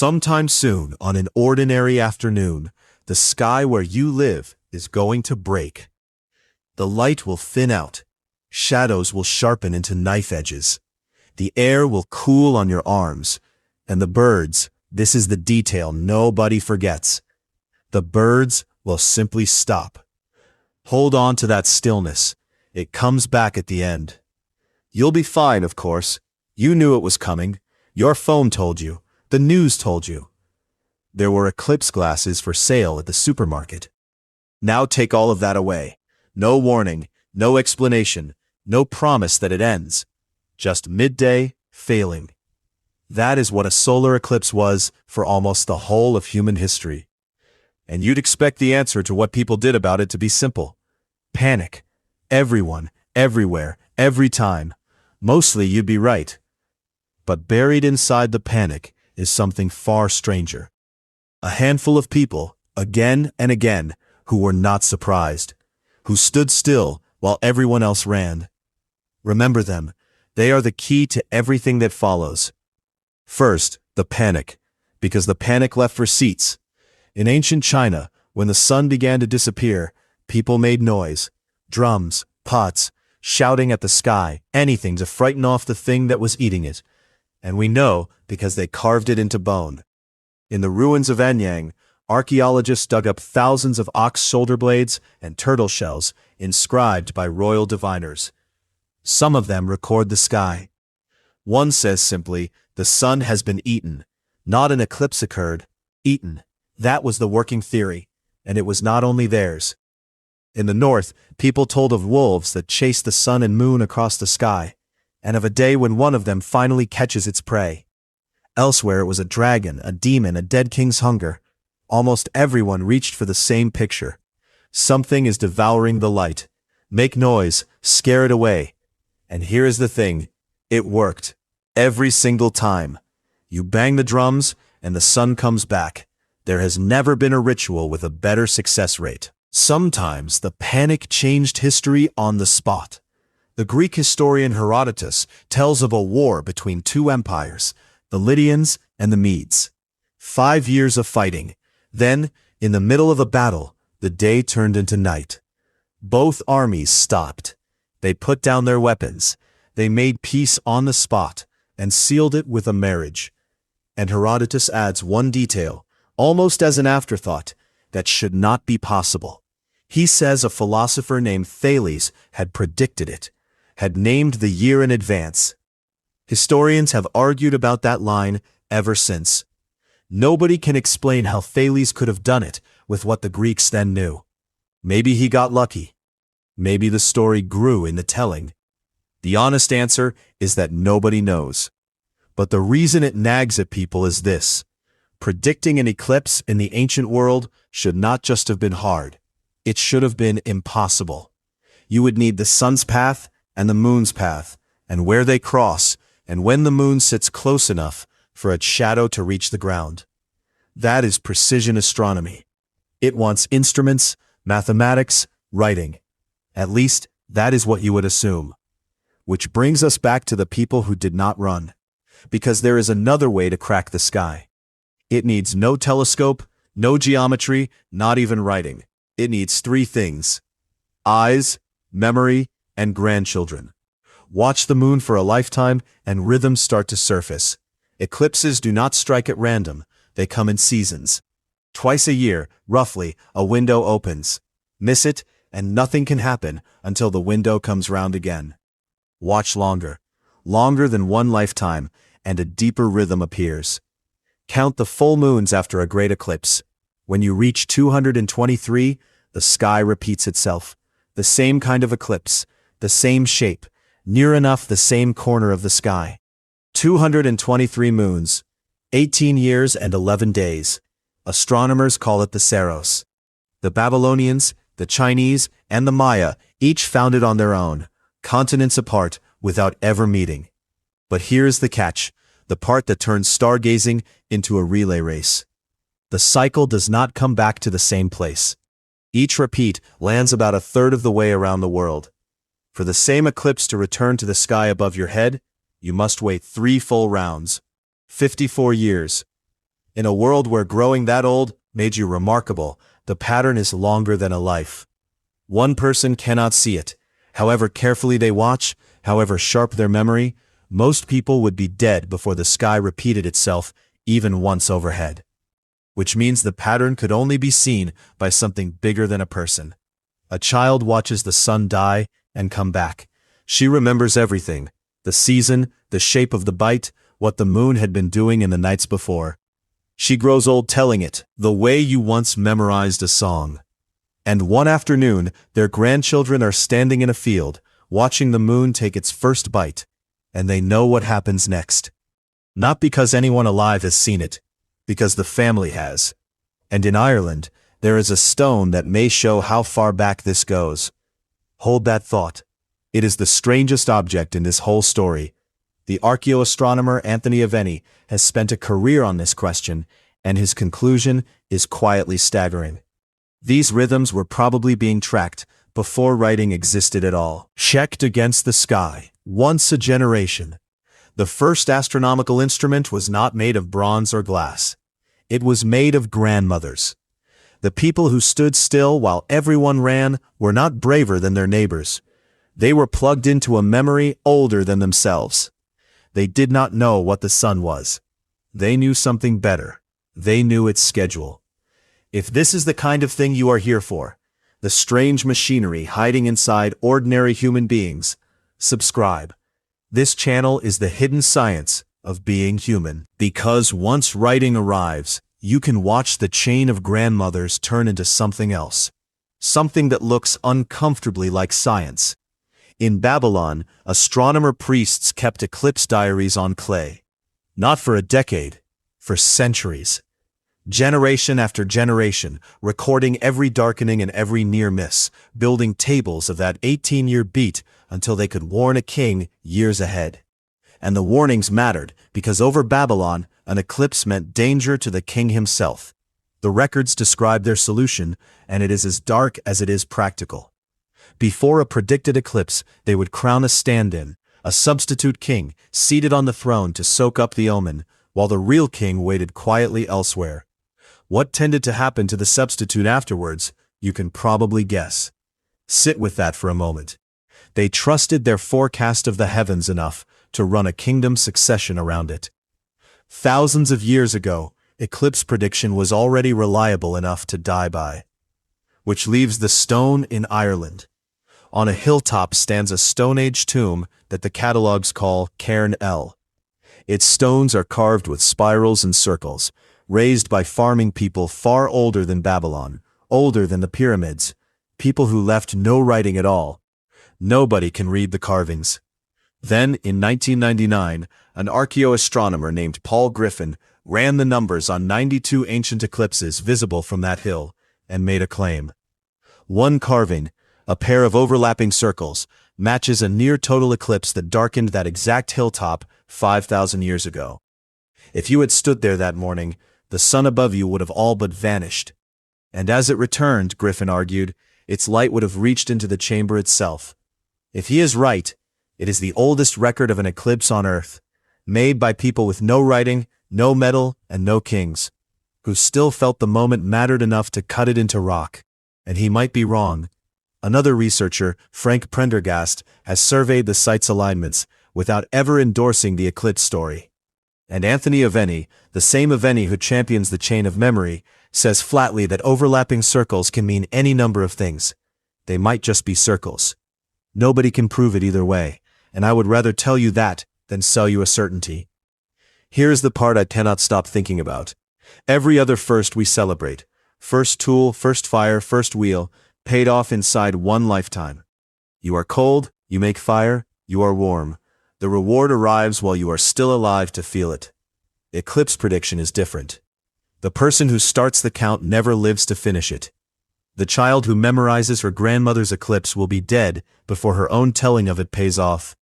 Sometime soon, on an ordinary afternoon, the sky where you live is going to break. The light will thin out. Shadows will sharpen into knife edges. The air will cool on your arms. And the birds, this is the detail nobody forgets. The birds will simply stop. Hold on to that stillness. It comes back at the end. You'll be fine, of course. You knew it was coming. Your phone told you. The news told you. There were eclipse glasses for sale at the supermarket. Now take all of that away. No warning, no explanation, no promise that it ends. Just midday, failing. That is what a solar eclipse was for almost the whole of human history. And you'd expect the answer to what people did about it to be simple. Panic. Everyone, everywhere, every time. Mostly you'd be right. But buried inside the panic is something far stranger. A handful of people, again and again, who were not surprised, who stood still while everyone else ran. Remember them. They are the key to everything that follows. First, the panic, because the panic left receipts. In ancient China, when the sun began to disappear, people made noise, drums, pots, shouting at the sky, anything to frighten off the thing that was eating it. And we know because they carved it into bone. In the ruins of Anyang, archaeologists dug up thousands of ox shoulder blades and turtle shells inscribed by royal diviners. Some of them record the sky. One says simply, "The sun has been eaten." Not an eclipse occurred. Eaten. That was the working theory, and it was not only theirs. In the north, people told of wolves that chased the sun and moon across the sky, and of a day when one of them finally catches its prey. Elsewhere it was a dragon, a demon, a dead king's hunger. Almost everyone reached for the same picture. Something is devouring the light. Make noise, scare it away. And here is the thing. It worked. Every single time. You bang the drums, and the sun comes back. There has never been a ritual with a better success rate. Sometimes the panic changed history on the spot. The Greek historian Herodotus tells of a war between two empires, the Lydians and the Medes. 5 years of fighting. Then, in the middle of a battle, the day turned into night. Both armies stopped. They put down their weapons. They made peace on the spot and sealed it with a marriage. And Herodotus adds one detail, almost as an afterthought, that should not be possible. He says a philosopher named Thales had predicted it, had named the year in advance. Historians have argued about that line ever since. Nobody can explain how Thales could have done it with what the Greeks then knew. Maybe he got lucky. Maybe the story grew in the telling. The honest answer is that nobody knows. But the reason it nags at people is this. Predicting an eclipse in the ancient world should not just have been hard. It should have been impossible. You would need the sun's path and the moon's path, and where they cross, and when the moon sits close enough for its shadow to reach the ground. That is precision astronomy. It wants instruments, mathematics, writing. At least, that is what you would assume. Which brings us back to the people who did not run. Because there is another way to crack the sky. It needs no telescope, no geometry, not even writing. It needs 3 things: eyes, memory, and grandchildren. Watch the moon for a lifetime and rhythms start to surface. Eclipses do not strike at random. They come in seasons. Twice a year, roughly, a window opens. Miss it, and nothing can happen until the window comes round again. Watch longer. Longer than one lifetime, and a deeper rhythm appears. Count the full moons after a great eclipse. When you reach 223, the sky repeats itself. The same kind of eclipse, the same shape, near enough the same corner of the sky. 223 moons, 18 years and 11 days. Astronomers call it the Saros. The Babylonians, the Chinese, and the Maya each found it on their own, continents apart, without ever meeting. But here's the catch, the part that turns stargazing into a relay race. The cycle does not come back to the same place. Each repeat lands about a third of the way around the world. For the same eclipse to return to the sky above your head, you must wait 3 full rounds. 54 years. In a world where growing that old made you remarkable, the pattern is longer than a life. One person cannot see it. However carefully they watch, however sharp their memory, most people would be dead before the sky repeated itself even once overhead. Which means the pattern could only be seen by something bigger than a person. A child watches the sun die and come back. She remembers everything: the season, the shape of the bite, what the moon had been doing in the nights before. She grows old telling it, the way you once memorized a song. And one afternoon, their grandchildren are standing in a field, watching the moon take its first bite, and they know what happens next. Not because anyone alive has seen it, because the family has. And in Ireland, there is a stone that may show how far back this goes. Hold that thought. It is the strangest object in this whole story. The archaeoastronomer Anthony Aveni has spent a career on this question, and his conclusion is quietly staggering. These rhythms were probably being tracked before writing existed at all. Checked against the sky, once a generation. The first astronomical instrument was not made of bronze or glass. It was made of grandmothers. The people who stood still while everyone ran were not braver than their neighbors. They were plugged into a memory older than themselves. They did not know what the sun was. They knew something better. They knew its schedule. If this is the kind of thing you are here for, the strange machinery hiding inside ordinary human beings, subscribe. This channel is the hidden science of being human. Because once writing arrives, you can watch the chain of grandmothers turn into something else. Something that looks uncomfortably like science. In Babylon, astronomer priests kept eclipse diaries on clay. Not for a decade, for centuries. Generation after generation, recording every darkening and every near miss, building tables of that 18-year beat until they could warn a king years ahead. And the warnings mattered, because over Babylon, an eclipse meant danger to the king himself. The records describe their solution, and it is as dark as it is practical. Before a predicted eclipse, they would crown a stand-in, a substitute king, seated on the throne to soak up the omen, while the real king waited quietly elsewhere. What tended to happen to the substitute afterwards, you can probably guess. Sit with that for a moment. They trusted their forecast of the heavens enough to run a kingdom succession around it. Thousands of years ago, eclipse prediction was already reliable enough to die by. Which leaves the stone in Ireland. On a hilltop stands a Stone Age tomb that the catalogs call Cairn El. Its stones are carved with spirals and circles, raised by farming people far older than Babylon, older than the pyramids, people who left no writing at all. Nobody can read the carvings. Then, in 1999, an archaeoastronomer named Paul Griffin ran the numbers on 92 ancient eclipses visible from that hill, and made a claim. One carving, a pair of overlapping circles, matches a near-total eclipse that darkened that exact hilltop 5,000 years ago. If you had stood there that morning, the sun above you would have all but vanished. And as it returned, Griffin argued, its light would have reached into the chamber itself. If he is right, it is the oldest record of an eclipse on Earth, made by people with no writing, no metal, and no kings, who still felt the moment mattered enough to cut it into rock. And he might be wrong. Another researcher, Frank Prendergast, has surveyed the site's alignments without ever endorsing the eclipse story. And Anthony Aveni, the same Aveni who champions the chain of memory, says flatly that overlapping circles can mean any number of things. They might just be circles. Nobody can prove it either way, and I would rather tell you that than sell you a certainty. Here's the part I cannot stop thinking about. Every other first we celebrate. First tool, first fire, first wheel, paid off inside one lifetime. You are cold, you make fire, you are warm. The reward arrives while you are still alive to feel it. Eclipse prediction is different. The person who starts the count never lives to finish it. The child who memorizes her grandmother's eclipse will be dead before her own telling of it pays off.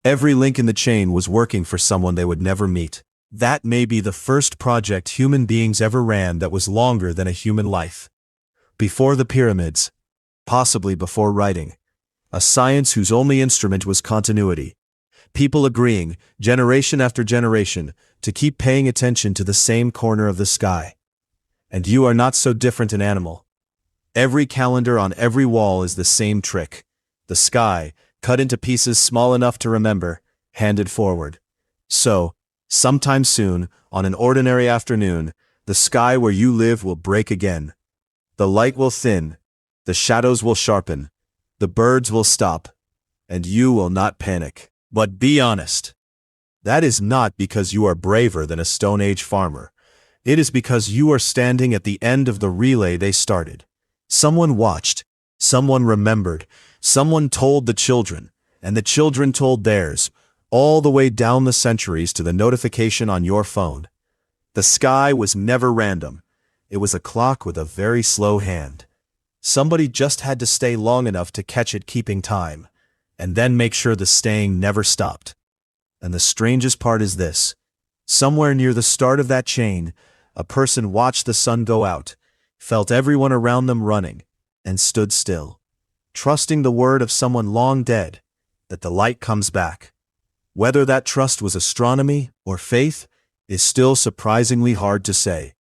Every link in the chain was working for someone they would never meet. That may be the first project human beings ever ran that was longer than a human life. Before the pyramids, possibly before writing. A science whose only instrument was continuity. People agreeing, generation after generation, to keep paying attention to the same corner of the sky. And you are not so different an animal. Every calendar on every wall is the same trick. The sky, cut into pieces small enough to remember, handed forward. So, sometime soon, on an ordinary afternoon, the sky where you live will break again. The light will thin, the shadows will sharpen, the birds will stop, and you will not panic. But be honest. That is not because you are braver than a Stone Age farmer. It is because you are standing at the end of the relay they started. Someone watched, someone remembered, someone told the children, and the children told theirs, all the way down the centuries to the notification on your phone. The sky was never random. It was a clock with a very slow hand. Somebody just had to stay long enough to catch it keeping time, and then make sure the staying never stopped. And the strangest part is this. Somewhere near the start of that chain, a person watched the sun go out, felt everyone around them running, and stood still, trusting the word of someone long dead, that the light comes back. Whether that trust was astronomy or faith is still surprisingly hard to say.